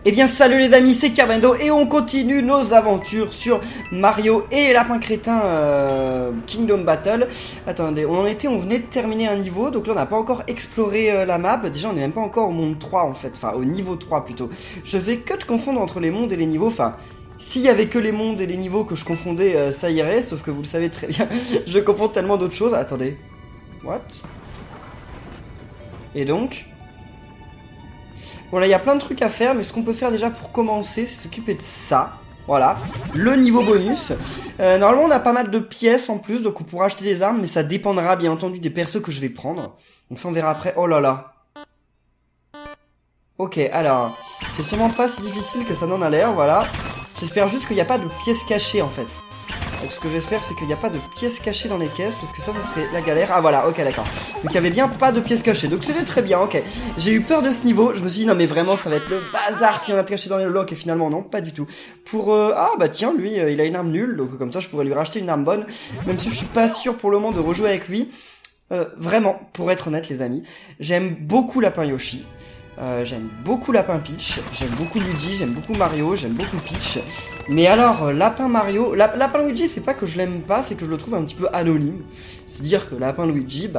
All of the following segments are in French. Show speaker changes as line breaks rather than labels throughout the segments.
Eh bien salut les amis, c'est Kerbendo et on continue nos aventures sur Mario et les lapins crétins Kingdom Battle. Attendez, on venait de terminer un niveau, donc là on n'a pas encore exploré la map. Déjà on n'est même pas encore au monde 3 en fait, enfin au niveau 3 plutôt. Je fais que de confondre entre les mondes et les niveaux, enfin... S'il y avait que les mondes et les niveaux que je confondais, ça irait, sauf que vous le savez très bien, je confonds tellement d'autres choses. Attendez. What? Et donc... Bon là il y a plein de trucs à faire, mais ce qu'on peut faire déjà pour commencer, c'est s'occuper de ça. Voilà, le niveau bonus. Normalement on a pas mal de pièces en plus, donc on pourra acheter des armes, mais ça dépendra bien entendu des persos que je vais prendre. Donc ça on verra après. Oh là là. Ok, alors, c'est sûrement pas si difficile que ça n'en a l'air, voilà. J'espère juste qu'il n'y a pas de pièces cachées en fait. Donc ce que j'espère c'est qu'il n'y a pas de pièces cachées dans les caisses, parce que ça serait la galère. Ah voilà, ok d'accord. Donc il y avait bien pas de pièces cachées, donc c'était très bien, ok. J'ai eu peur de ce niveau, je me suis dit non mais vraiment ça va être le bazar s'il y en a caché dans les blocs, et finalement non, pas du tout. Pour, ah bah tiens, lui il a une arme nulle, donc comme ça je pourrais lui racheter une arme bonne, même si je suis pas sûr pour le moment de rejouer avec lui. Vraiment, pour être honnête les amis, j'aime beaucoup Lapin Yoshi. J'aime beaucoup Lapin Peach, j'aime beaucoup Luigi, j'aime beaucoup Mario, j'aime beaucoup Peach. Mais alors, Lapin Mario... Lapin Luigi, c'est pas que je l'aime pas, c'est que je le trouve un petit peu anonyme. C'est-à-dire que Lapin Luigi,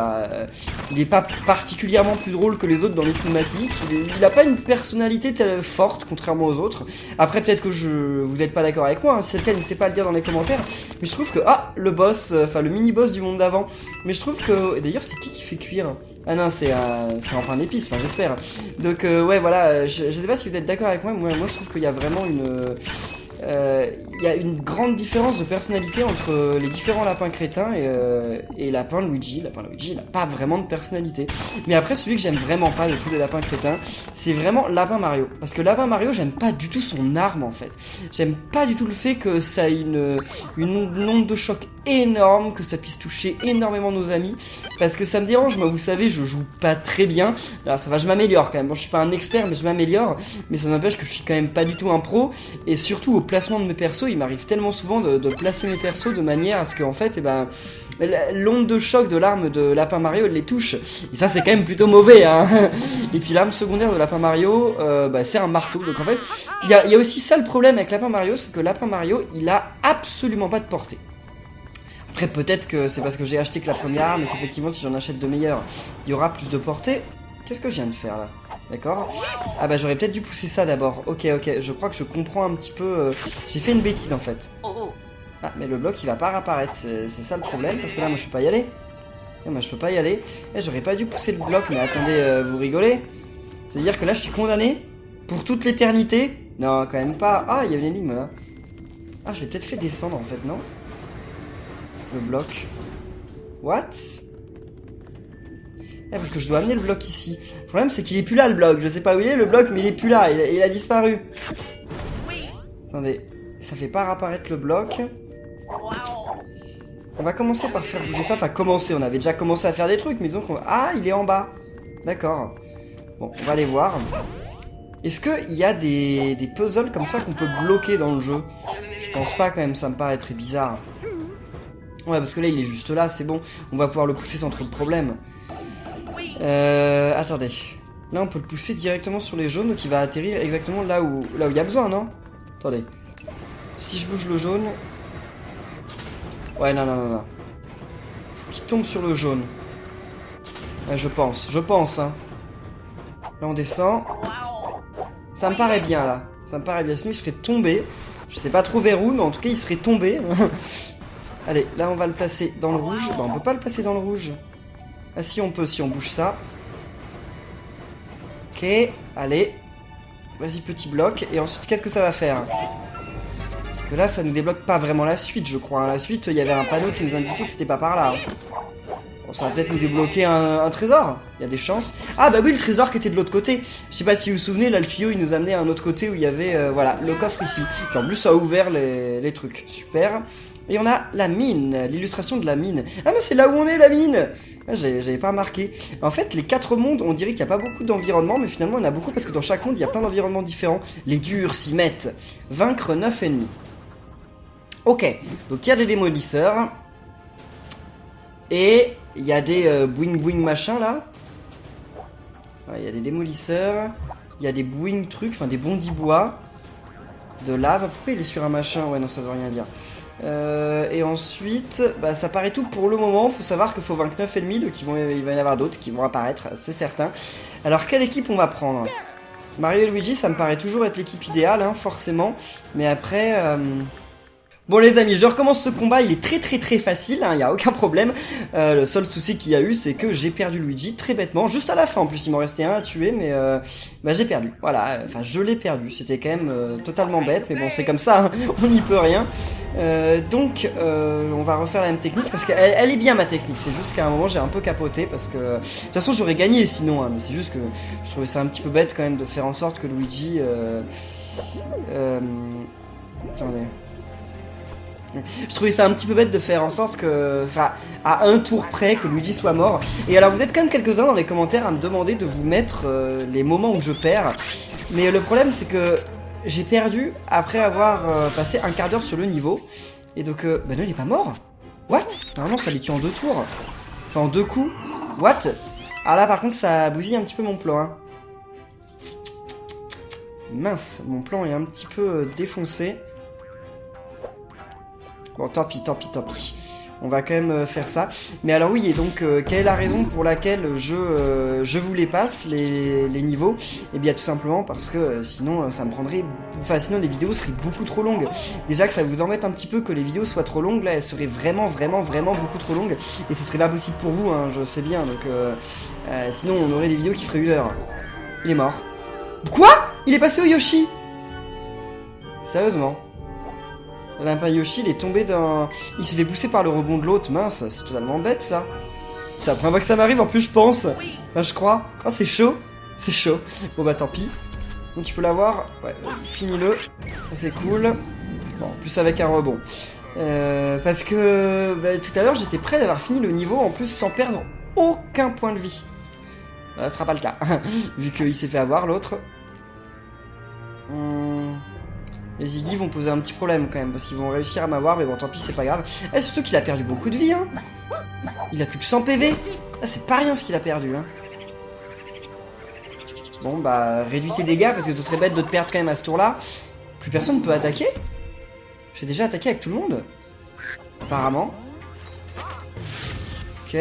il est pas particulièrement plus drôle que les autres dans les cinématiques. Il a pas une personnalité telle forte, contrairement aux autres. Après, peut-être que vous êtes pas d'accord avec moi, hein. Si c'est le cas, n'hésitez pas à le dire dans les commentaires. Mais je trouve que... Ah, le boss, enfin le mini-boss du monde d'avant. Mais je trouve que... Et d'ailleurs, c'est qui fait cuire? Ah non, c'est en pain d'épices, enfin j'espère. Donc ouais voilà, je sais pas si vous êtes d'accord avec moi, moi je trouve qu'il y a vraiment il y a une grande différence de personnalité entre les différents lapins crétins et Lapin Luigi. Lapin Luigi, il n'a pas vraiment de personnalité. Mais après, celui que j'aime vraiment pas de tous les lapins crétins, c'est vraiment Lapin Mario. Parce que Lapin Mario, j'aime pas du tout son arme en fait. J'aime pas du tout le fait que ça ait une onde de choc énorme, que ça puisse toucher énormément nos amis. Parce que ça me dérange, moi vous savez, je joue pas très bien. Alors ça va, je m'améliore quand même. Bon, je suis pas un expert, mais je m'améliore. Mais ça n'empêche que je suis quand même pas du tout un pro. Et surtout au placement de mes persos, il m'arrive tellement souvent de placer mes persos de manière à ce qu'en fait, l'onde de choc de l'arme de Lapin Mario, elle les touche. Et ça, c'est quand même plutôt mauvais, hein. Et puis l'arme secondaire de Lapin Mario, c'est un marteau. Donc en fait, il y a aussi ça le problème avec Lapin Mario, c'est que Lapin Mario, il a absolument pas de portée. Après, peut-être que c'est parce que j'ai acheté que la première arme et qu'effectivement, si j'en achète de meilleures, il y aura plus de portée. Qu'est-ce que je viens de faire là? D'accord. Ah bah j'aurais peut-être dû pousser ça d'abord. Ok, je crois que je comprends un petit peu... J'ai fait une bêtise en fait. Ah mais le bloc il va pas réapparaître, c'est ça le problème, parce que là moi je peux pas y aller. Non, moi je peux pas y aller. J'aurais pas dû pousser le bloc, mais attendez, vous rigolez? C'est-à-dire que là je suis condamné pour toute l'éternité? Non, quand même pas. Ah, il y avait une énigme là. Ah, je l'ai peut-être fait descendre en fait, non? Le bloc. What? Parce que je dois amener le bloc ici. Le problème c'est qu'il est plus là le bloc. Je sais pas où il est le bloc, mais il est plus là. Il a disparu. Attendez, ça fait pas réapparaître le bloc. On va commencer par faire bouger ça. Enfin commencer, on avait déjà commencé à faire des trucs, mais disons qu'on... Ah, il est en bas. D'accord. Bon, on va aller voir. Est-ce qu'il y a des puzzles comme ça qu'on peut bloquer dans le jeu? Je pense pas quand même, ça me paraît très bizarre. Ouais, parce que là il est juste là, c'est bon. On va pouvoir le pousser sans trop de problème. Attendez. Là on peut le pousser directement sur les jaunes, donc il va atterrir exactement là où il y a besoin, non? Attendez. Si je bouge le jaune... Ouais, non. Faut qu'il tombe sur le jaune. Ouais, je pense, hein. Là on descend. Ça me paraît bien là. Ça me paraît bien, sinon il serait tombé. Je sais pas trop vers où, mais en tout cas il serait tombé. Allez, là on va le placer dans le rouge. Bah on peut pas le placer dans le rouge. Ah si on peut, si on bouge ça. Ok, allez. Vas-y petit bloc. Et ensuite qu'est-ce que ça va faire? Parce que là ça nous débloque pas vraiment la suite je crois. La suite il y avait un panneau qui nous indiquait que c'était pas par là. Bon, ça va peut-être nous débloquer un trésor. Il y a des chances. Ah bah oui, le trésor qui était de l'autre côté. Je sais pas si vous vous souvenez, là le tuyau il nous amenait à un autre côté où il y avait voilà, le coffre ici. Puis en plus ça a ouvert les trucs. Super. Et on a la mine, l'illustration de la mine. Ah mais c'est là où on est la mine. Ah, j'avais pas remarqué. En fait, les 4 mondes, on dirait qu'il n'y a pas beaucoup d'environnements, mais finalement il y en a beaucoup parce que dans chaque monde il y a plein d'environnements différents. Les durs s'y mettent. Vaincre 9 ennemis. Ok, donc il y a des démolisseurs. Et il y a des boing boing machin là. Ouais, il y a des démolisseurs. Il y a des bouing trucs, enfin des bondis bois. De lave. Pourquoi il est sur un machin? Ouais, non, ça veut rien dire. Et ensuite, bah, ça paraît tout pour le moment. Faut savoir qu'il faut vaincre 9 ennemis, donc il va y en avoir d'autres qui vont apparaître, c'est certain. Alors, quelle équipe on va prendre? Mario et Luigi, ça me paraît toujours être l'équipe idéale, hein, forcément. Mais après... Bon les amis, je recommence ce combat, il est très facile, il n'y a aucun problème. Le seul souci qu'il y a eu, c'est que j'ai perdu Luigi très bêtement, juste à la fin. En plus, il m'en restait un à tuer, mais bah, j'ai perdu. Voilà, enfin je l'ai perdu, c'était quand même totalement bête, mais bon c'est comme ça, hein, on n'y peut rien. Donc on va refaire la même technique, parce qu'elle est bien ma technique, c'est juste qu'à un moment j'ai un peu capoté, parce que... De toute façon j'aurais gagné sinon, hein, mais c'est juste que je trouvais ça un petit peu bête quand même de faire en sorte que Luigi... Attendez... Je trouvais ça un petit peu bête de faire en sorte que, enfin, à un tour près, que Luigi soit mort. Et alors vous êtes quand même quelques-uns dans les commentaires à me demander de vous mettre les moments où je perds. Mais le problème c'est que j'ai perdu après avoir passé un quart d'heure sur le niveau. Et donc, bah non il est pas mort. What? Normalement ça les tue en 2 tours. Enfin en 2 coups. What? Alors là par contre ça bousille un petit peu mon plan, hein. Mince, mon plan est un petit peu défoncé. Bon, tant pis. On va quand même faire ça. Mais alors oui, et donc, quelle est la raison pour laquelle je vous les passe, les niveaux? Eh bien, tout simplement parce que sinon, ça me prendrait... Enfin, sinon, les vidéos seraient beaucoup trop longues. Déjà que ça vous embête un petit peu que les vidéos soient trop longues, là, elles seraient vraiment beaucoup trop longues. Et ce serait pas possible pour vous, hein, je sais bien. Donc, sinon, on aurait des vidéos qui feraient 1 heure. Il est mort. Quoi? Il est passé au Yoshi? Sérieusement? Lapin Yoshi, il est tombé dans... Il s'est fait pousser par le rebond de l'autre. Mince, c'est totalement bête, ça. C'est la première fois que ça m'arrive, en plus, je pense. Enfin, je crois. Oh, c'est chaud. C'est chaud. Bon, bah, tant pis. Donc, tu peux l'avoir. Ouais, finis-le. C'est cool. Bon, en plus, avec un rebond. Parce que... Bah, tout à l'heure, j'étais prêt d'avoir fini le niveau, en plus, sans perdre aucun point de vie. Là, ce sera pas le cas. Vu qu'il s'est fait avoir, l'autre. Les Iggy vont poser un petit problème quand même, parce qu'ils vont réussir à m'avoir, mais bon tant pis c'est pas grave. Et surtout qu'il a perdu beaucoup de vie, hein. Il a plus que 100 PV. Ah, c'est pas rien ce qu'il a perdu, hein. Bon bah réduis tes dégâts, parce que ce serait bête de te perdre quand même à ce tour là. Plus personne ne peut attaquer. J'ai déjà attaqué avec tout le monde, apparemment. Ok.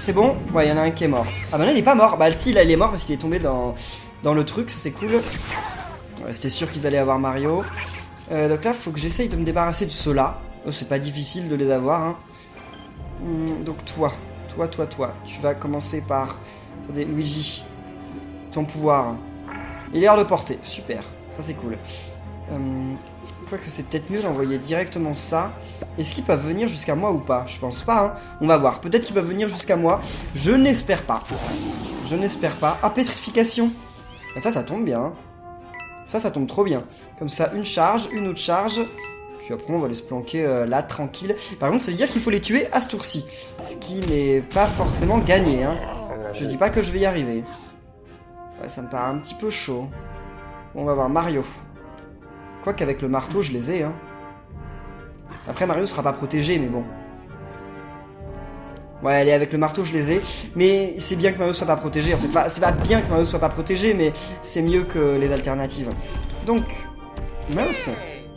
C'est bon. Ouais, il y en a un qui est mort. Ah bah non il est pas mort. Bah si là il est mort parce qu'il est tombé dans le truc, ça c'est cool. Ouais, c'était sûr qu'ils allaient avoir Mario. Donc là, faut que j'essaye de me débarrasser de ceux-là. Oh, c'est pas difficile de les avoir, hein. Donc toi, tu vas commencer par... Attendez, Luigi. Ton pouvoir. Il a l'air de porter. Super. Ça, c'est cool. Je crois que c'est peut-être mieux d'envoyer directement ça. Est-ce qu'ils peuvent venir jusqu'à moi ou pas? Je pense pas, hein. On va voir. Peut-être qu'ils peuvent venir jusqu'à moi. Je n'espère pas. Ah, pétrification. Et ça tombe bien, hein. Ça tombe trop bien. Comme ça, une charge, une autre charge. Puis après, on va aller se planquer là, tranquille. Par contre, ça veut dire qu'il faut les tuer à ce tour-ci. Ce qui n'est pas forcément gagné, hein. Je dis pas que je vais y arriver. Ouais, ça me paraît un petit peu chaud. Bon, on va voir Mario. Quoique avec le marteau, je les ai, hein. Après, Mario sera pas protégé, mais bon. Ouais, allez, avec le marteau, je les ai. Mais c'est bien que Mario soit pas protégé, en fait. Enfin, c'est pas bien que Mario soit pas protégé, mais c'est mieux que les alternatives. Donc... Mince.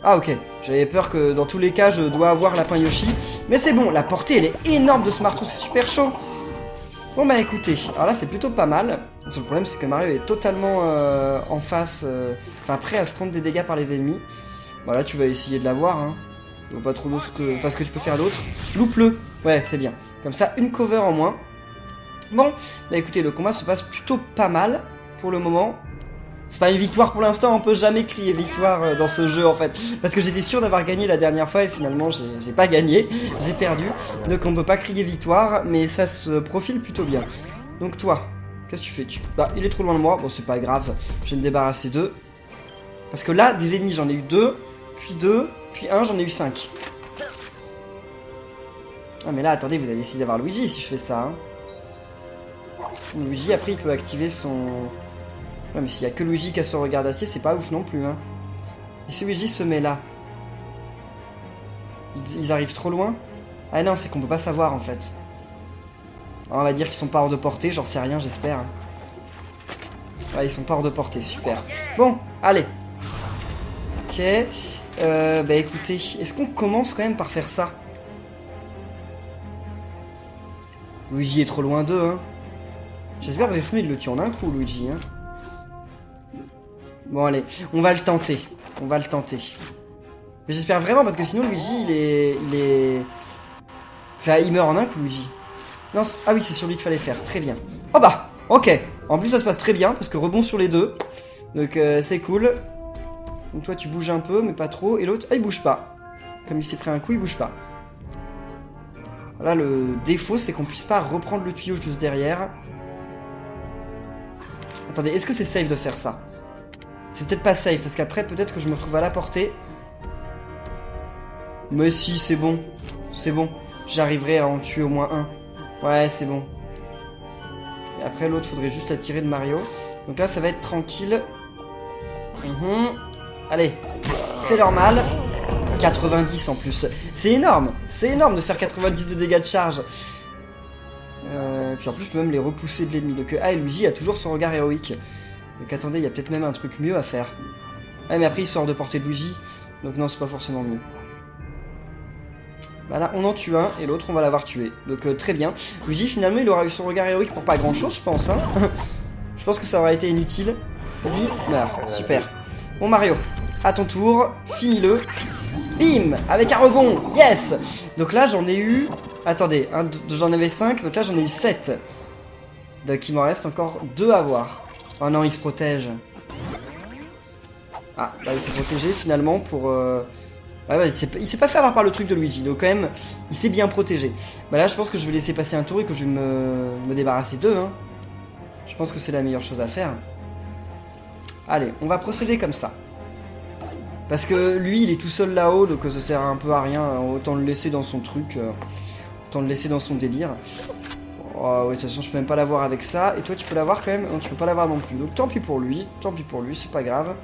Ah, ok. J'avais peur que, dans tous les cas, je dois avoir Lapin Yoshi. Mais c'est bon, la portée, elle est énorme de ce marteau, c'est super chaud. Bon, bah, écoutez. Alors là, c'est plutôt pas mal. Le seul problème, c'est que Mario est totalement en face... Enfin, prêt à se prendre des dégâts par les ennemis. Voilà, tu vas essayer de l'avoir, hein. Je vois pas trop ce que tu peux faire d'autre. Loupe-le. Ouais, c'est bien. Comme ça, une cover en moins. Bon, bah écoutez, le combat se passe plutôt pas mal pour le moment. C'est pas une victoire pour l'instant, on peut jamais crier victoire dans ce jeu en fait. Parce que j'étais sûr d'avoir gagné la dernière fois et finalement j'ai pas gagné, j'ai perdu. Donc on peut pas crier victoire, mais ça se profile plutôt bien. Donc toi, qu'est-ce que tu fais? Bah, il est trop loin de moi, bon c'est pas grave, je vais me débarrasser d'eux. Parce que là, des ennemis, j'en ai eu 2, puis 1, j'en ai eu 5. Ah mais là, attendez, vous allez essayer d'avoir Luigi si je fais ça. Hein. Luigi, après, il peut activer son... Ouais, mais s'il y a que Luigi qui a son regard d'acier, c'est pas ouf non plus. Hein. Et si Luigi se met là? Ils arrivent trop loin? Ah non, c'est qu'on peut pas savoir, en fait. Alors, on va dire qu'ils sont pas hors de portée, j'en sais rien, j'espère. Ah, ils sont pas hors de portée, super. Bon, allez. Ok. Bah écoutez, est-ce qu'on commence quand même par faire ça? Luigi est trop loin d'eux, hein. J'espère que Vesmé, il le tue en un coup, Luigi, hein. Bon, allez, on va le tenter. On va le tenter. Mais j'espère vraiment, parce que sinon, Luigi, il est... Enfin, il meurt en un coup, Luigi. Non, ah oui, c'est sur lui qu'il fallait faire, très bien. Oh bah, ok. En plus, ça se passe très bien, parce que rebond sur les deux. Donc, c'est cool. Donc toi, tu bouges un peu, mais pas trop. Et l'autre, ah, il bouge pas. Comme il s'est pris un coup, il bouge pas. Voilà, le défaut, c'est qu'on puisse pas reprendre le tuyau juste derrière. Attendez, est-ce que c'est safe de faire ça? C'est peut-être pas safe, parce qu'après, peut-être que je me retrouve à la portée. Mais si, c'est bon. C'est bon. J'arriverai à en tuer au moins un. Ouais, c'est bon. Et après, l'autre, faudrait juste la tirer de Mario. Donc là, ça va être tranquille. Allez, c'est normal. 90 en plus. C'est énorme. C'est énorme de faire 90 de dégâts de charge. Puis en plus, je peux même les repousser de l'ennemi. Donc, ah, et Luigi a toujours son regard héroïque. Donc attendez, il y a peut-être même un truc mieux à faire. Ouais, mais après, il sort de portée de Luigi. Donc non, c'est pas forcément mieux. Voilà, on en tue un, et l'autre, on va l'avoir tué. Donc très bien. Luigi, finalement, il aura eu son regard héroïque pour pas grand-chose, je pense. Hein. Je pense que ça aurait été inutile. Vas-y, meurs. Super. Bon, Mario, à ton tour, finis-le. Bim! Avec un rebond. Yes! Donc là, j'en ai eu... Attendez, j'en avais 5, donc là, j'en ai eu 7. Donc il m'en reste encore 2 à voir. Oh non, il se protège. Ah, bah il s'est protégé, finalement, pour... Ouais, il s'est pas fait avoir par le truc de Luigi, donc quand même, il s'est bien protégé. Bah là, je pense que je vais laisser passer un tour et que je vais me débarrasser d'eux. Hein. Je pense que c'est la meilleure chose à faire. Allez, on va procéder comme ça. Parce que lui, il est tout seul là-haut, donc ça sert un peu à rien. Autant le laisser dans son truc, autant le laisser dans son délire. Oh, ouais, de toute façon, je peux même pas l'avoir avec ça. Et toi, tu peux l'avoir quand même? Non, tu peux pas l'avoir non plus. Donc tant pis pour lui, c'est pas grave.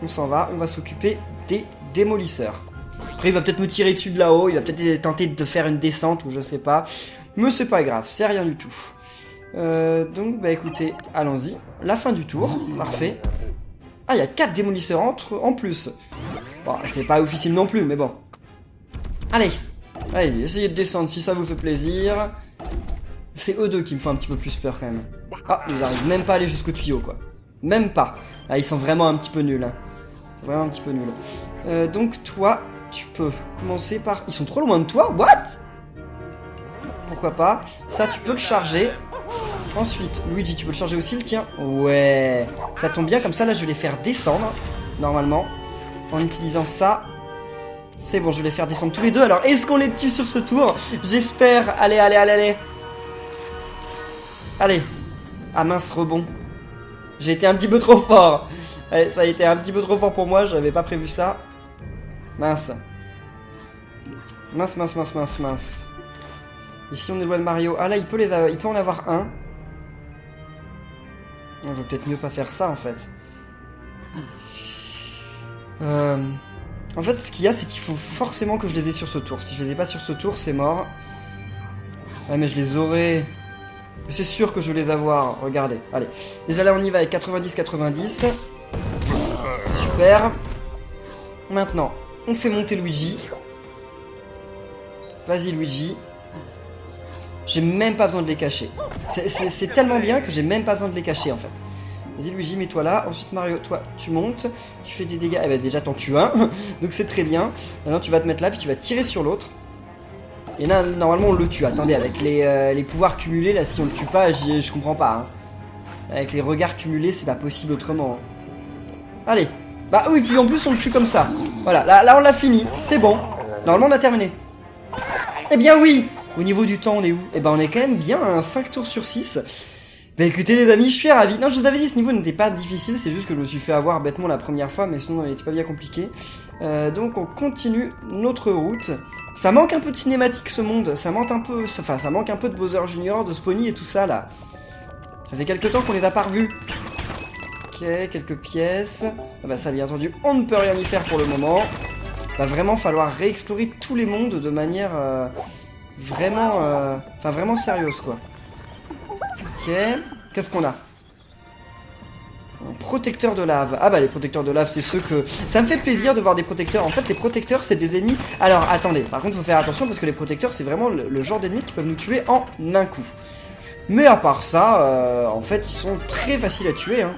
On s'en va, on va s'occuper des démolisseurs. Après, il va peut-être me tirer dessus de là-haut, il va peut-être tenter de faire une descente ou je sais pas. Mais c'est pas grave, c'est rien du tout. Donc, bah écoutez, allons-y. La fin du tour, parfait. Ah, il y a 4 démolisseurs en plus. Bon, c'est pas officiel non plus, mais bon. Allez, allez, essayez de descendre si ça vous fait plaisir. C'est eux deux qui me font un petit peu plus peur quand même. Ah, ils arrivent même pas à aller jusqu'au tuyau, quoi. Même pas. Ah, ils sont vraiment un petit peu nuls. Hein. C'est vraiment un petit peu nul. Donc toi, tu peux commencer par... Ils sont trop loin de toi? What? Pourquoi pas? Ça, tu peux le charger. Ensuite, Luigi, tu peux le charger aussi, le tien? Ouais. Ça tombe bien, comme ça, là, je vais les faire descendre. Normalement. En utilisant ça. C'est bon, je vais les faire descendre tous les deux. Alors, est-ce qu'on les tue sur ce tour? J'espère. Allez, allez, allez, allez. Allez. Ah mince, rebond. J'ai été un petit peu trop fort. Allez, ça a été un petit peu trop fort pour moi, j'avais pas prévu ça. Mince. Mince, mince, mince, mince, mince. Ici on éloigne Mario. Ah là, il peut en avoir un. On va peut-être mieux pas faire ça en fait. En fait, ce qu'il y a, c'est qu'il faut forcément que je les ai sur ce tour. Si je les ai pas sur ce tour, c'est mort. Ouais, mais je les aurai... C'est sûr que je vais les avoir. Regardez, allez. Déjà là, on y va avec 90-90. Super. Maintenant, on fait monter Luigi. Vas-y, Luigi. J'ai même pas besoin de les cacher. C'est tellement bien que j'ai même pas besoin de les cacher, en fait. Vas-y, Luigi, mets-toi là. Ensuite, Mario, toi, tu montes. Tu fais des dégâts. Eh ben, déjà, t'en tues un. Donc, c'est très bien. Maintenant, tu vas te mettre là, puis tu vas tirer sur l'autre. Et là, normalement, on le tue. Attendez, avec les pouvoirs cumulés, là, si on le tue pas, je comprends pas. Hein. Avec les regards cumulés, c'est pas possible autrement. Hein. Allez. Bah oui, puis en plus, on le tue comme ça. Voilà, là on l'a fini. C'est bon. Normalement, on a terminé. Eh bien, oui. Au niveau du temps, on est où? Eh ben, on est quand même bien à 5 tours sur 6. Bah écoutez, les amis, je suis ravi. Non, je vous avais dit, ce niveau n'était pas difficile. C'est juste que je me suis fait avoir bêtement la première fois, mais sinon, il n'était pas bien compliqué. Donc, on continue notre route. Ça manque un peu de cinématique ce monde, ça manque un peu, enfin ça manque un peu de Bowser Jr, de Spawny et tout ça là. Ça fait quelques temps qu'on les a pas revus. Ok, quelques pièces. Ah bah ça bien entendu, on ne peut rien y faire pour le moment. Va vraiment falloir réexplorer tous les mondes de manière vraiment, vraiment sérieuse quoi. Ok, qu'est-ce qu'on a? Un protecteur de lave. Ah bah les protecteurs de lave, c'est ceux que... Ça me fait plaisir de voir des protecteurs. En fait, les protecteurs, c'est des ennemis... Alors, attendez. Par contre, faut faire attention parce que les protecteurs, c'est vraiment le genre d'ennemis qui peuvent nous tuer en un coup. Mais à part ça, en fait, ils sont très faciles à tuer. Hein.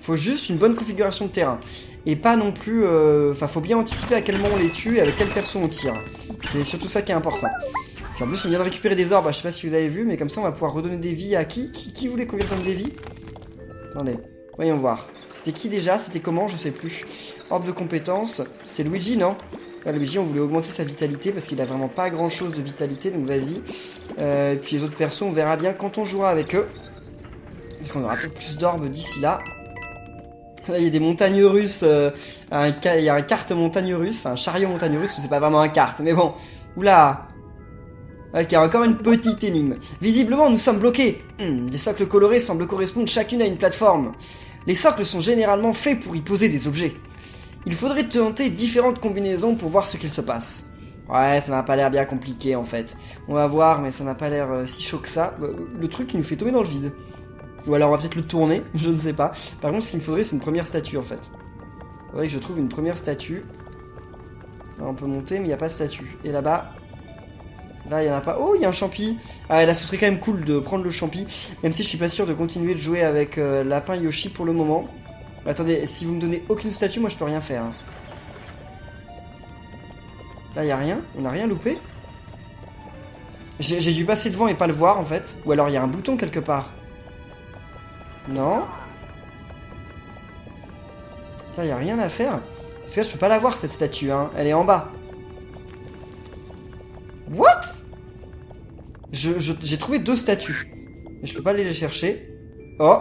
Faut juste une bonne configuration de terrain. Et pas non plus... Enfin, faut bien anticiper à quel moment on les tue et avec quelle perso on tire. C'est surtout ça qui est important. Puis en plus, on vient de récupérer des orbes. Je sais pas si vous avez vu, mais comme ça, on va pouvoir redonner des vies à qui voulait qu'on lui redonne des vies? Attendez, voyons voir. C'était qui déjà? C'était comment? Je sais plus. Orbe de compétences. C'est Luigi, non? Ouais, Luigi, on voulait augmenter sa vitalité parce qu'il a vraiment pas grand chose de vitalité, donc vas-y. Et puis les autres persos, on verra bien quand on jouera avec eux. Parce qu'on aura peut-être plus d'orbes d'ici là. Là, il y a des montagnes russes. Il y a un kart montagne russe, enfin un chariot montagne russe, c'est pas vraiment un kart, mais bon. Oula! Ok, encore une petite énigme. Visiblement, nous sommes bloqués. Les socles colorés semblent correspondre chacune à une plateforme. Les socles sont généralement faits pour y poser des objets. Il faudrait tenter différentes combinaisons pour voir ce qu'il se passe. Ouais, ça n'a pas l'air bien compliqué en fait. On va voir, mais ça n'a pas l'air si chaud que ça. Le truc qui nous fait tomber dans le vide. Ou alors on va peut-être le tourner, je ne sais pas. Par contre, ce qu'il me faudrait, c'est une première statue en fait. Il faudrait que je trouve une première statue. Là, on peut monter, mais il n'y a pas de statue. Et là-bas... Là, il n'y en a pas. Oh, il y a un champi. Ah, là, ce serait quand même cool de prendre le champi. Même si je suis pas sûr de continuer de jouer avec Lapin Yoshi pour le moment. Attendez, si vous me donnez aucune statue, moi, je peux rien faire. Hein. Là, il n'y a rien. On n'a rien loupé. J'ai dû passer devant et pas le voir, en fait. Ou alors, il y a un bouton quelque part. Non. Là, il n'y a rien à faire. Parce que là, je peux pas la voir, cette statue. Hein. Elle est en bas. What? J'ai trouvé 2 statues. Mais je peux pas aller les chercher. Oh.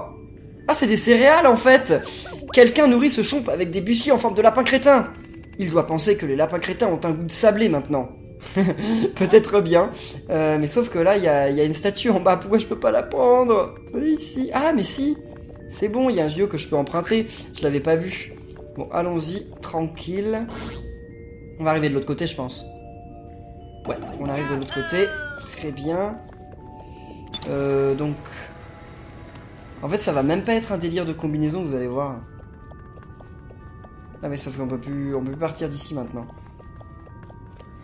Ah, c'est des céréales en fait. Quelqu'un nourrit ce chomp avec des biscuits en forme de lapin crétin. Il doit penser que les lapins crétins ont un goût de sablé maintenant. Peut-être bien. Mais sauf que là, il y a une statue en bas. Pourquoi je peux pas la prendre? Ici. Ah, mais si. C'est bon, il y a un JO que je peux emprunter. Je l'avais pas vu. Bon, allons-y. Tranquille. On va arriver de l'autre côté, je pense. Ouais, on arrive de l'autre côté. Très bien. Donc... En fait, ça va même pas être un délire de combinaison, vous allez voir. Ah mais sauf qu'on peut plus partir d'ici maintenant.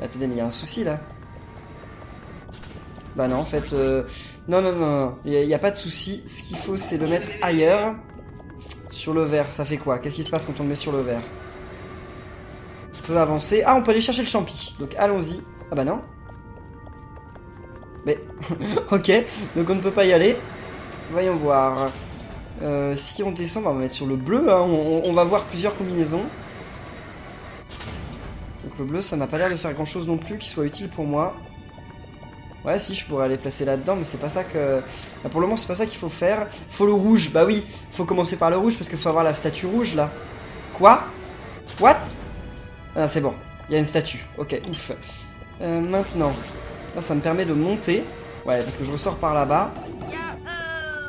Attendez, mais il y a un souci là. Bah non, en fait... Non. Il y a pas de souci. Ce qu'il faut, c'est le mettre ailleurs. Sur le vert, ça fait quoi? Qu'est-ce qui se passe quand on le met sur le vert? On peut avancer. Ah, on peut aller chercher le champi. Donc allons-y. Ah bah non. Mais... ok, donc on ne peut pas y aller. Voyons voir. Si on descend, on va mettre sur le bleu. Hein. On va voir plusieurs combinaisons. Donc le bleu, ça n'a pas l'air de faire grand chose non plus qui soit utile pour moi. Ouais, si, je pourrais aller placer là-dedans, mais c'est pas ça que... Bah, pour le moment, c'est pas ça qu'il faut faire. Faut le rouge, bah oui. Faut commencer par le rouge parce qu'il faut avoir la statue rouge, là. Quoi? What? Ah, c'est bon. Il y a une statue. Ok, ouf. Maintenant, là, ça me permet de monter. Ouais, parce que je ressors par là-bas.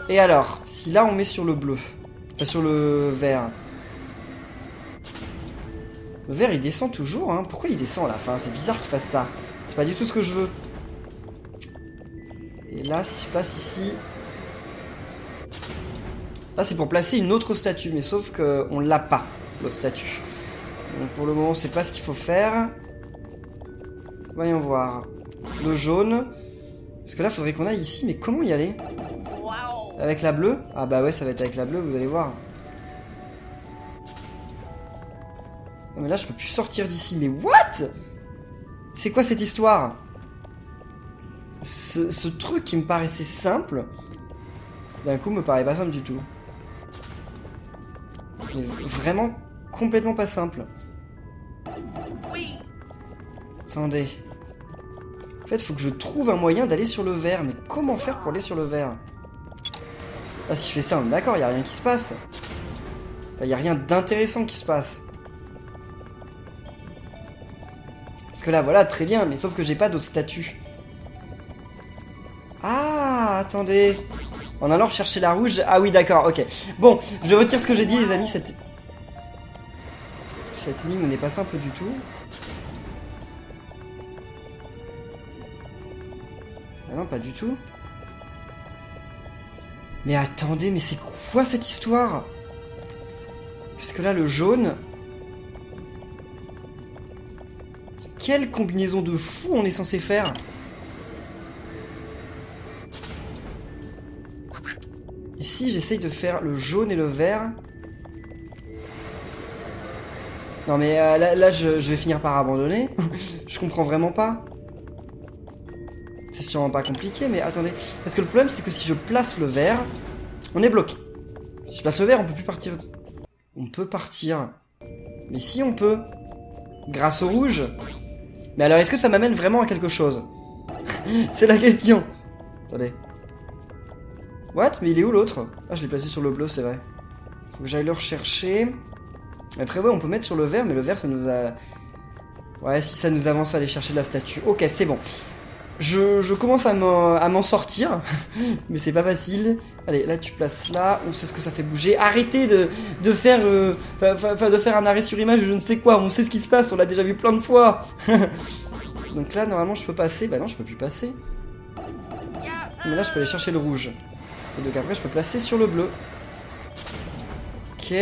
Et alors, si là, on met sur le bleu. Enfin, sur le vert. Le vert, il descend toujours, hein. Pourquoi il descend à la fin? C'est bizarre qu'il fasse ça. C'est pas du tout ce que je veux. Et là, si je passe ici... Là, c'est pour placer une autre statue, mais sauf qu'on l'a pas, l'autre statue. Donc pour le moment, c'est pas ce qu'il faut faire. Voyons voir. Le jaune. Parce que là, faudrait qu'on aille ici, mais comment y aller? Avec la bleue? Ah bah ouais, ça va être avec la bleue, vous allez voir. Non mais là, je peux plus sortir d'ici, mais what? C'est quoi cette histoire? Ce truc qui me paraissait simple, d'un coup, me paraît pas simple du tout. Mais vraiment complètement pas simple. Attendez. En fait, il faut que je trouve un moyen d'aller sur le vert. Mais comment faire pour aller sur le vert? Ah, si je fais ça, on est d'accord, il n'y a rien qui se passe. Il n'y a rien d'intéressant qui se passe. Parce que là, voilà, très bien, mais sauf que j'ai pas d'autres statues. Ah, attendez. En allant chercher la rouge... Ah oui, d'accord, ok. Bon, je retire ce que j'ai dit, les amis. Cette énigme n'est pas simple du tout. Ah non, pas du tout. Mais attendez, mais c'est quoi cette histoire? parce que là, le jaune... Quelle combinaison de fou on est censé faire? Et si j'essaye de faire le jaune et le vert? Non mais là je vais finir par abandonner. Je comprends vraiment pas. C'est sûrement pas compliqué, mais attendez. Parce que le problème c'est que si je place le vert, on est bloqué. Si je place le vert, on peut plus partir. On peut partir. Mais si on peut, grâce au rouge. Mais alors est-ce que ça m'amène vraiment à quelque chose? C'est la question. Attendez. What? Mais il est où l'autre? Ah, je l'ai placé sur le bleu, c'est vrai. Faut que j'aille le rechercher. Après, ouais, on peut mettre sur le vert, mais le vert, ça nous a... Ouais, si ça nous avance à aller chercher la statue. Ok, c'est bon. Je commence à m'en sortir, mais c'est pas facile. Allez, là, tu places là. On sait ce que ça fait bouger. Arrêtez de faire... de faire un arrêt sur image ou je ne sais quoi. On sait ce qui se passe, on l'a déjà vu plein de fois. Donc là, normalement, je peux passer. Bah non, je peux plus passer. Mais là, je peux aller chercher le rouge. Et donc après, je peux placer sur le bleu. Ok.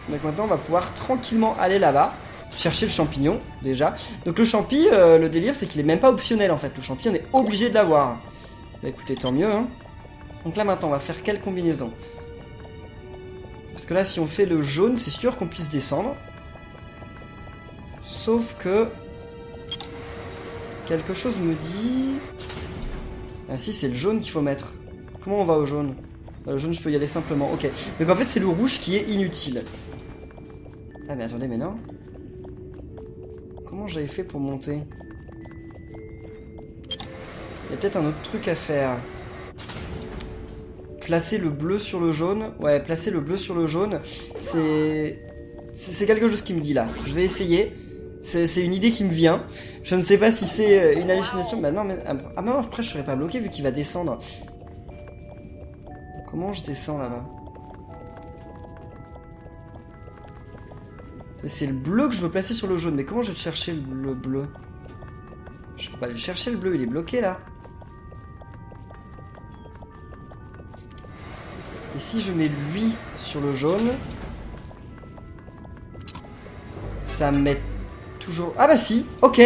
Donc maintenant, on va pouvoir tranquillement aller là-bas. Chercher le champignon, déjà. Donc le champi, le délire, c'est qu'il est même pas optionnel, en fait. Le champi, on est obligé de l'avoir. Bah écoutez, tant mieux, hein. Donc là, maintenant, on va faire quelle combinaison? Parce que là, si on fait le jaune, c'est sûr qu'on puisse descendre. Sauf que... quelque chose me dit... Ah si, c'est le jaune qu'il faut mettre. Comment on va au jaune? Le jaune, je peux y aller simplement. Ok. Donc en fait, c'est le rouge qui est inutile. Ah mais attendez, mais non. Comment j'avais fait pour monter? Il y a peut-être un autre truc à faire. Placer le bleu sur le jaune. Ouais, placer le bleu sur le jaune. C'est quelque chose qui me dit là. Je vais essayer. C'est une idée qui me vient. Je ne sais pas si c'est une hallucination. Bah non, mais... Ah non, après je serais pas bloqué vu qu'il va descendre. Comment je descends là-bas? C'est le bleu que je veux placer sur le jaune. Mais comment je vais chercher le bleu? Je peux pas aller le chercher le bleu, il est bloqué là. Et si je mets lui sur le jaune, ça me met toujours... Ah bah si, ok.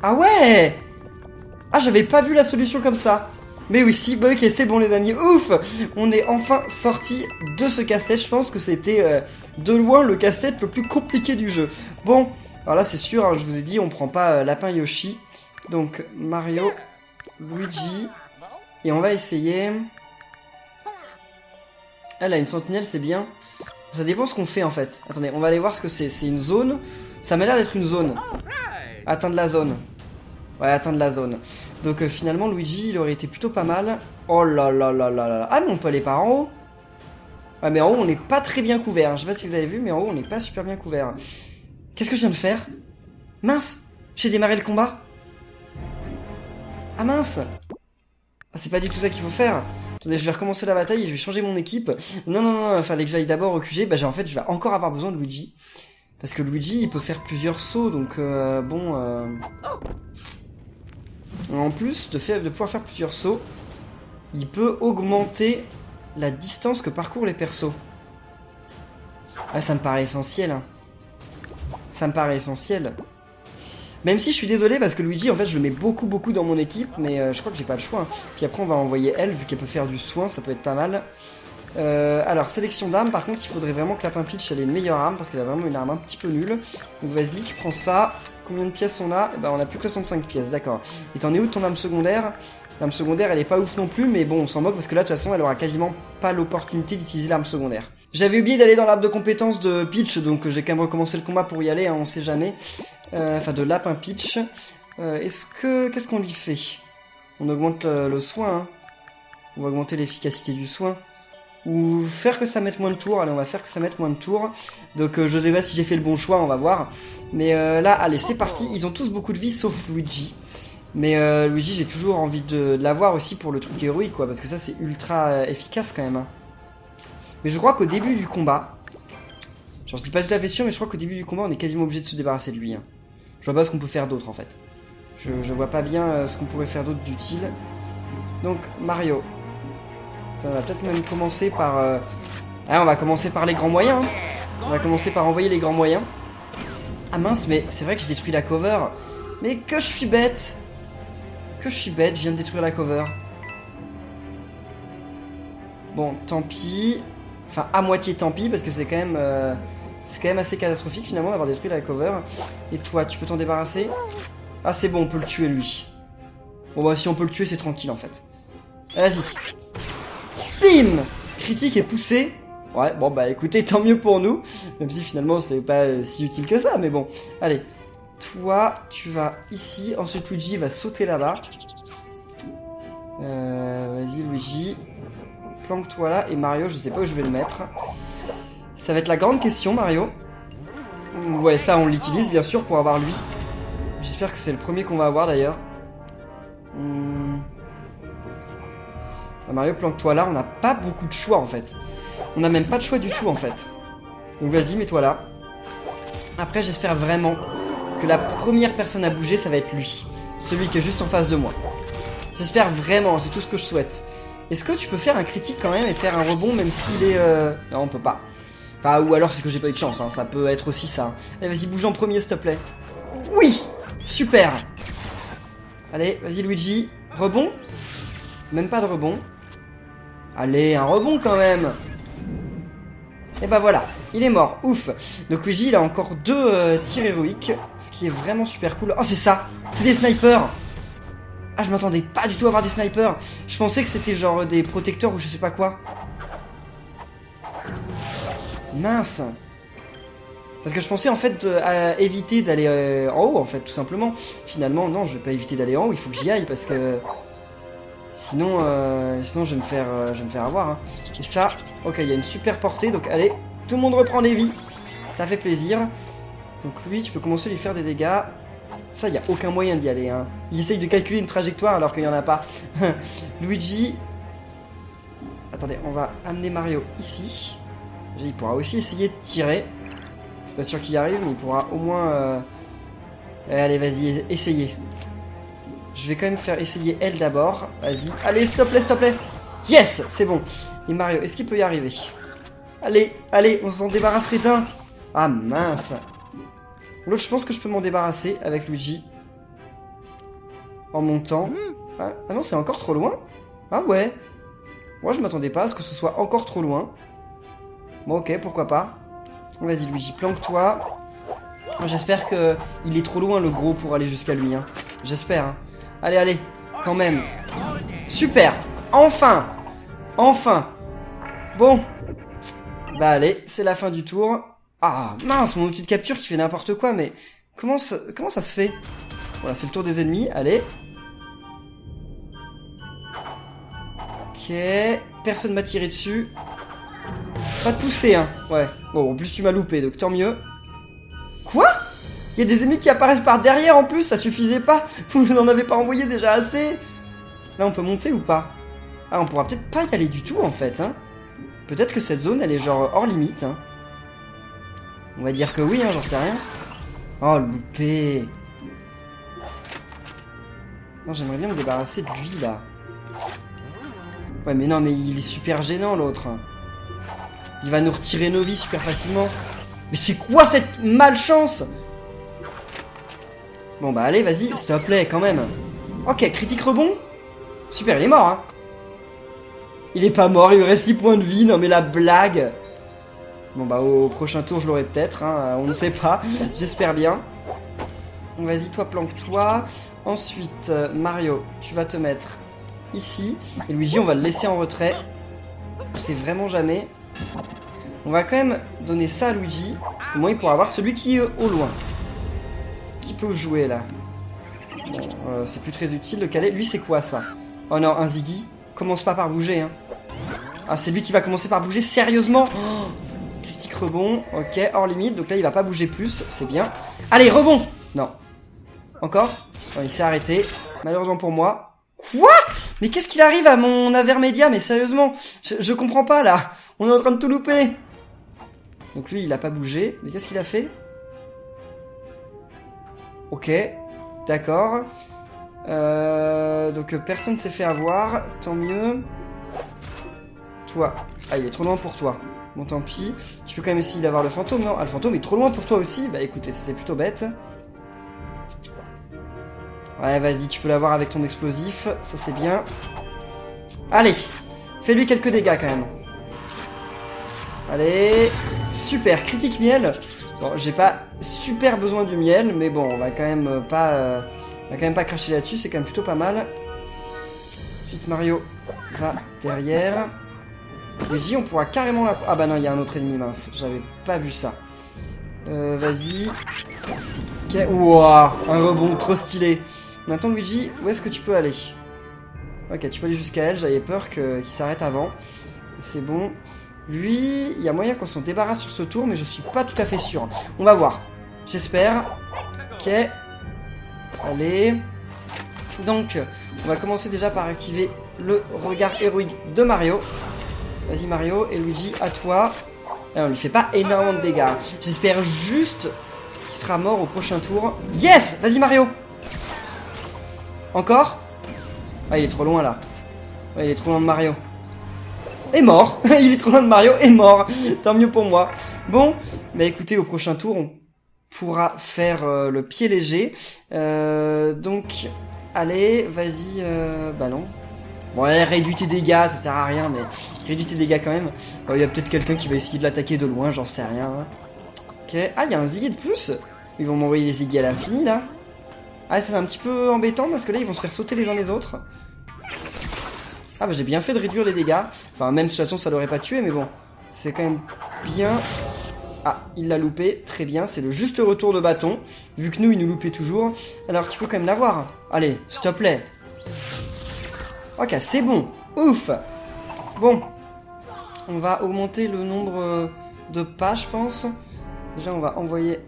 Ah ouais. Ah, j'avais pas vu la solution comme ça. Mais oui, si, bah ok, c'est bon les amis, ouf. On est enfin sorti de ce casse-tête. Je pense que c'était de loin le casse-tête le plus compliqué du jeu. Bon, alors là c'est sûr, hein, je vous ai dit, on prend pas Lapin Yoshi. Donc Mario, Luigi, et on va essayer... Ah là, une sentinelle, c'est bien. Ça dépend ce qu'on fait en fait. Attendez, on va aller voir ce que c'est. C'est une zone. Ça m'a l'air d'être une zone. Atteindre la zone. Ouais, atteindre la zone. Donc finalement, Luigi, il aurait été plutôt pas mal. Oh là là là là là. Ah mais on peut aller par en haut. Ouais, mais en haut, on n'est pas très bien couvert. Je sais pas si vous avez vu, mais en haut, on n'est pas super bien couvert. Qu'est-ce que je viens de faire? Mince, j'ai démarré le combat. Ah mince. Ah, c'est pas du tout ça qu'il faut faire. Attendez, je vais recommencer la bataille et je vais changer mon équipe. Non, non, non, il fallait que j'aille d'abord au QG. Bah, en fait, je vais encore avoir besoin de Luigi. Parce que Luigi, il peut faire plusieurs sauts, donc bon... En plus de pouvoir faire plusieurs sauts, il peut augmenter la distance que parcourent les persos. Ah, ça me paraît essentiel. Hein. Ça me paraît essentiel. Même si je suis désolé parce que Luigi, en fait, je le mets beaucoup dans mon équipe, mais je crois que j'ai pas le choix. Hein. Puis après, on va envoyer elle, vu qu'elle peut faire du soin, ça peut être pas mal. Alors, sélection d'armes, par contre, il faudrait vraiment que Lapin Peach ait une meilleure arme, parce qu'elle a vraiment une arme un petit peu nulle. Donc vas-y, tu prends ça. Combien de pièces on a? Eh ben, on a plus que 65 pièces, d'accord. Et t'en es où de ton arme secondaire? L'arme secondaire, elle est pas ouf non plus, mais bon, on s'en moque, parce que là, de toute façon, elle aura quasiment pas l'opportunité d'utiliser l'arme secondaire. J'avais oublié d'aller dans l'arbre de compétences de Peach, donc j'ai quand même recommencé le combat pour y aller, hein, on sait jamais. Enfin, de Lapin Peach. Qu'est-ce qu'on lui fait? On augmente le soin, hein. On va augmenter l'efficacité du soin. Ou faire que ça mette moins de tours. Allez, on va faire que ça mette moins de tours. Donc je sais pas si j'ai fait le bon choix, on va voir. Mais là, allez, c'est parti. Ils ont tous beaucoup de vie, sauf Luigi. Mais Luigi, j'ai toujours envie de l'avoir aussi pour le truc héroïque, quoi. Parce que ça, c'est ultra efficace quand même. Hein. Mais je crois qu'au début du combat... J'en suis pas tout à fait sûr, mais je crois qu'au début du combat, on est quasiment obligé de se débarrasser de lui. Hein. Je vois pas ce qu'on peut faire d'autre, en fait. Je vois pas bien ce qu'on pourrait faire d'autre d'utile. Donc, Mario... On va peut-être même commencer par... Ah, on va commencer par les grands moyens. Hein. On va commencer par envoyer les grands moyens. Ah mince, mais c'est vrai que je détruis la cover. Mais que je suis bête. Que je suis bête, je viens de détruire la cover. Bon, tant pis. Enfin, à moitié tant pis, parce que c'est quand même assez catastrophique finalement d'avoir détruit la cover. Et toi, tu peux t'en débarrasser? Ah, c'est bon, on peut le tuer lui. Bon, bah, si on peut le tuer, c'est tranquille en fait. Vas-y. Bim! Critique est poussé. Ouais, bon, bah écoutez, tant mieux pour nous. Même si finalement, c'est pas si utile que ça, mais bon. Allez. Toi, tu vas ici. Ensuite, Luigi va sauter là-bas. Vas-y, Luigi. Planque-toi là. Et Mario, je sais pas où je vais le mettre. Ça va être la grande question, Mario. Ouais, ça, on l'utilise, bien sûr, pour avoir lui. J'espère que c'est le premier qu'on va avoir, d'ailleurs. Mario, planque-toi là. On n'a pas beaucoup de choix, en fait. On n'a même pas de choix du tout, en fait. Donc, vas-y, mets-toi là. Après, j'espère vraiment que la première personne à bouger, ça va être lui. Celui qui est juste en face de moi. J'espère vraiment, c'est tout ce que je souhaite. Est-ce que tu peux faire un critique quand même et faire un rebond même s'il est... Non, on peut pas. Enfin, ou alors c'est que j'ai pas eu de chance, hein. Ça peut être aussi ça. Allez, vas-y, bouge en premier, s'il te plaît. Oui! Super! Allez, vas-y, Luigi. Rebond? Même pas de rebond. Allez, un rebond quand même! Et bah voilà, il est mort, ouf. Donc Luigi, il a encore 2 tirs héroïques, ce qui est vraiment super cool. Oh, c'est ça, c'est des snipers. Ah, je m'attendais pas du tout à avoir des snipers. Je pensais que c'était genre des protecteurs ou je sais pas quoi. Mince. Parce que je pensais en fait à éviter d'aller en haut, en fait, tout simplement. Finalement, non, je vais pas éviter d'aller en haut, il faut que j'y aille parce que... Sinon, je vais me faire avoir. Hein. Et ça, ok, il y a une super portée, donc allez, tout le monde reprend des vies. Ça fait plaisir. Donc lui, tu peux commencer à lui faire des dégâts. Ça, il n'y a aucun moyen d'y aller. Hein. Il essaye de calculer une trajectoire alors qu'il n'y en a pas. Luigi. Attendez, on va amener Mario ici. Il pourra aussi essayer de tirer. C'est pas sûr qu'il y arrive, mais il pourra au moins... Allez, vas-y, essayez. Je vais quand même faire essayer elle d'abord. Vas-y. Allez, s'il te plaît, s'il te plaît. Yes, c'est bon. Et Mario, est-ce qu'il peut y arriver? Allez, allez, on s'en débarrasserait d'un. Ah mince. L'autre, je pense que je peux m'en débarrasser avec Luigi. En montant. Ah non, c'est encore trop loin. Ah ouais. Moi, je m'attendais pas à ce que ce soit encore trop loin. Bon, ok, pourquoi pas. Vas-y, Luigi, planque-toi. J'espère que il est trop loin, le gros, pour aller jusqu'à lui. Hein. J'espère. Hein. Allez, allez, quand même. Super. Enfin. Enfin. Bon. Bah allez, c'est la fin du tour. Ah, mince, mon outil de capture qui fait n'importe quoi, mais... Comment ça se fait? Voilà, c'est le tour des ennemis, allez. Ok. Personne m'a tiré dessus. Pas de poussée, hein. Ouais. Bon, en plus tu m'as loupé, donc tant mieux. Quoi? Il y a des ennemis qui apparaissent par derrière en plus, ça suffisait pas. Vous n'en avez pas envoyé déjà assez. Là, on peut monter ou pas? Ah, on pourra peut-être pas y aller du tout en fait, hein. Peut-être que cette zone, elle est genre hors limite, hein. On va dire que oui, hein, j'en sais rien. Oh, loupé. Non, j'aimerais bien me débarrasser de lui, là. Ouais, mais non, mais il est super gênant, l'autre. Il va nous retirer nos vies super facilement. Mais c'est quoi cette malchance? Bon, bah allez, vas-y, s'il te plaît, quand même. Ok, critique rebond. Super, il est mort, hein. Il est pas mort, il lui reste 6 points de vie. Non, mais la blague. Bon, bah au prochain tour, je l'aurai peut-être, hein. On ne sait pas. J'espère bien. Vas-y, toi, planque-toi. Ensuite, Mario, tu vas te mettre ici. Et Luigi, on va le laisser en retrait. C'est vraiment jamais. On va quand même donner ça à Luigi. Parce que moi, il pourra avoir celui qui est au loin. Qui peut jouer, là? Bon, c'est plus très utile de caler. Lui, c'est quoi, ça? Oh non, un Ziggy. Commence pas par bouger, hein. Ah, c'est lui qui va commencer par bouger, sérieusement? Oh, critique rebond. Ok, hors limite. Donc là, il va pas bouger plus. C'est bien. Allez, rebond! Non. Encore? Oh, il s'est arrêté. Malheureusement pour moi. Quoi? Mais qu'est-ce qu'il arrive à mon Avermedia? Mais sérieusement, je comprends pas, là. On est en train de tout louper. Donc lui, il a pas bougé. Mais qu'est-ce qu'il a fait? Ok. D'accord. Donc personne s'est fait avoir. Tant mieux. Toi. Ah, il est trop loin pour toi. Bon, tant pis. Tu peux quand même essayer d'avoir le fantôme, non? Ah, le fantôme est trop loin pour toi aussi. Bah écoutez, ça c'est plutôt bête. Ouais, vas-y, tu peux l'avoir avec ton explosif. Ça c'est bien. Allez, fais-lui quelques dégâts quand même. Allez, super, critique miel. Bon, j'ai pas super besoin du miel, mais bon, on va quand même pas cracher là-dessus, c'est quand même plutôt pas mal. Ensuite, Mario va derrière. Luigi, on pourra carrément la... Ah bah non, il y a un autre ennemi, mince, j'avais pas vu ça. Vas-y. Okay. Ouah, un rebond trop stylé. Maintenant, Luigi, où est-ce que tu peux aller? Ok, tu peux aller jusqu'à elle, j'avais peur qu'il s'arrête avant. C'est bon. Lui, il y a moyen qu'on s'en débarrasse sur ce tour, mais je suis pas tout à fait sûr. On va voir. J'espère. Ok. Allez. Donc, on va commencer déjà par activer le regard héroïque de Mario. Vas-y Mario, et Luigi, à toi. Et on lui fait pas énormément de dégâts. J'espère juste qu'il sera mort au prochain tour. Yes! Vas-y Mario! Encore? Ah, il est trop loin là. Ouais, il est trop loin de Mario. Est mort. Il est trop loin de Mario, est mort. Tant mieux pour moi. Bon, bah écoutez, au prochain tour, on pourra faire le pied léger. Donc, allez, vas-y. Bah non. Bon, allez, réduis tes dégâts, ça sert à rien, mais réduis tes dégâts quand même. Il y a peut-être quelqu'un qui va essayer de l'attaquer de loin, j'en sais rien. Hein. Ok. Ah, il y a un Ziggy de plus. Ils vont m'envoyer les Ziggy à l'infini, là. Ah, c'est un petit peu embêtant, parce que là, ils vont se faire sauter les uns les autres. Ah bah j'ai bien fait de réduire les dégâts. Enfin même de toute façon ça l'aurait pas tué mais bon. C'est quand même bien. Ah il l'a loupé. Très bien. C'est le juste retour de bâton. Vu que nous il nous loupait toujours. Alors tu peux quand même l'avoir. Allez s'il te plaît. Ok c'est bon. Ouf. Bon. On va augmenter le nombre de pas je pense. Déjà on va envoyer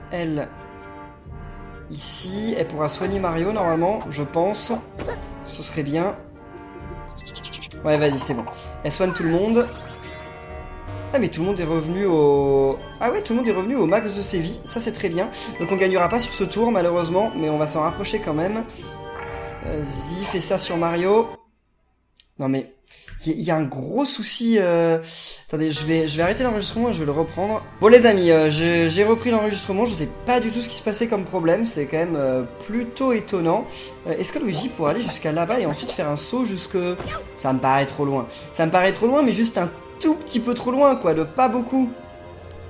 elle ici. Elle pourra soigner Mario normalement je pense. Ce serait bien. Ouais, vas-y, c'est bon. Elle soigne tout le monde. Ah, mais tout le monde est revenu au... Ah ouais, tout le monde est revenu au max de ses vies. Ça, c'est très bien. Donc, on gagnera pas sur ce tour, malheureusement. Mais on va s'en rapprocher quand même. Vas-y, fais ça sur Mario. Non, mais... Il y a un gros souci... Attendez, je vais arrêter l'enregistrement et je vais le reprendre. Bon, les amis, j'ai repris l'enregistrement. Je sais pas du tout ce qui se passait comme problème. C'est quand même plutôt étonnant. Est-ce que Luigi pourrait aller jusqu'à là-bas et ensuite faire un saut jusque... Ça me paraît trop loin. Ça me paraît trop loin, mais juste un tout petit peu trop loin, quoi. De pas beaucoup.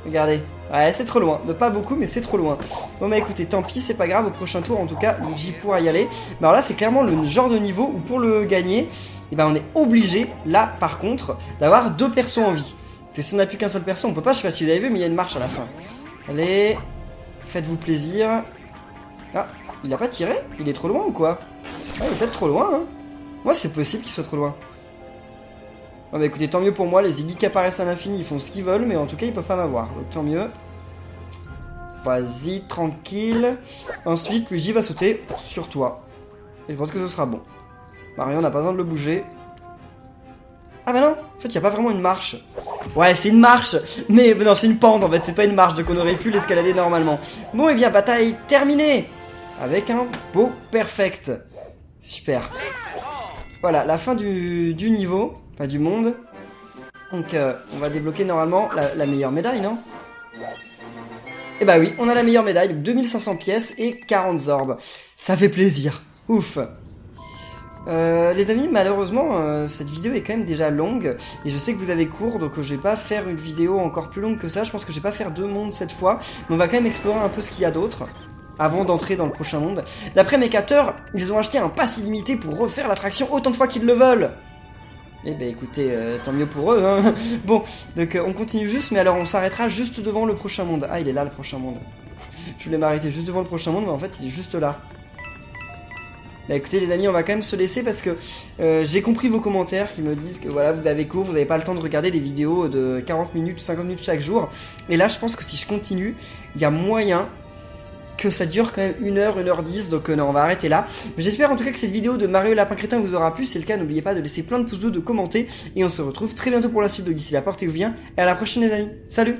Regardez. Ouais, c'est trop loin. De pas beaucoup, mais c'est trop loin. Bon, bah écoutez, tant pis, c'est pas grave. Au prochain tour, en tout cas, Luigi pourra y aller. Mais alors là, c'est clairement le genre de niveau où pour le gagner, eh ben, on est obligé, là, par contre, d'avoir 2 persos en vie. Si on n'a plus qu'un seul perso, on peut pas, je sais pas si vous avez vu, mais il y a une marche à la fin. Allez, faites-vous plaisir. Ah, il a pas tiré? Il est trop loin ou quoi? Ah, il est peut-être trop loin, hein. Moi, c'est possible qu'il soit trop loin. Bon bah écoutez, tant mieux pour moi, les Ziggy qui apparaissent à l'infini, ils font ce qu'ils veulent, mais en tout cas, ils peuvent pas m'avoir. Donc tant mieux. Vas-y, tranquille. Ensuite, Luigi va sauter sur toi. Et je pense que ce sera bon. Mario, on n'a pas besoin de le bouger. Ah bah non, en fait, il n'y a pas vraiment une marche. Ouais, c'est une marche, mais non, c'est une pente en fait, c'est pas une marche, donc on aurait pu l'escalader normalement. Bon, et bien, bataille terminée. Avec un beau perfect. Super. Voilà, la fin du niveau. Pas du monde. Donc on va débloquer normalement la meilleure médaille, non? Et bah oui, on a la meilleure médaille, 2500 pièces et 40 orbes. Ça fait plaisir. Ouf. Les amis, malheureusement, cette vidéo est quand même déjà longue. Et je sais que vous avez cours, donc je vais pas faire une vidéo encore plus longue que ça. Je pense que je vais pas faire 2 mondes cette fois. Mais on va quand même explorer un peu ce qu'il y a d'autre. Avant d'entrer dans le prochain monde. D'après mes capteurs, ils ont acheté un pass illimité pour refaire l'attraction autant de fois qu'ils le veulent. Eh ben écoutez, tant mieux pour eux, hein. Bon, donc on continue juste, mais alors on s'arrêtera juste devant le prochain monde. Ah, il est là, le prochain monde. Je voulais m'arrêter juste devant le prochain monde, mais en fait, il est juste là. Bah écoutez les amis, on va quand même se laisser parce que j'ai compris vos commentaires qui me disent que voilà, vous avez cours, vous n'avez pas le temps de regarder des vidéos de 40 minutes, 50 minutes chaque jour. Et là, je pense que si je continue, il y a moyen que ça dure quand même 1h, 1h10, donc non, on va arrêter là. Mais j'espère en tout cas que cette vidéo de Mario Lapin Crétin vous aura plu. Si c'est le cas, n'oubliez pas de laisser plein de pouces bleus, de commenter, et on se retrouve très bientôt pour la suite. Donc d'ici là, portez-vous bien, et à la prochaine les amis. Salut!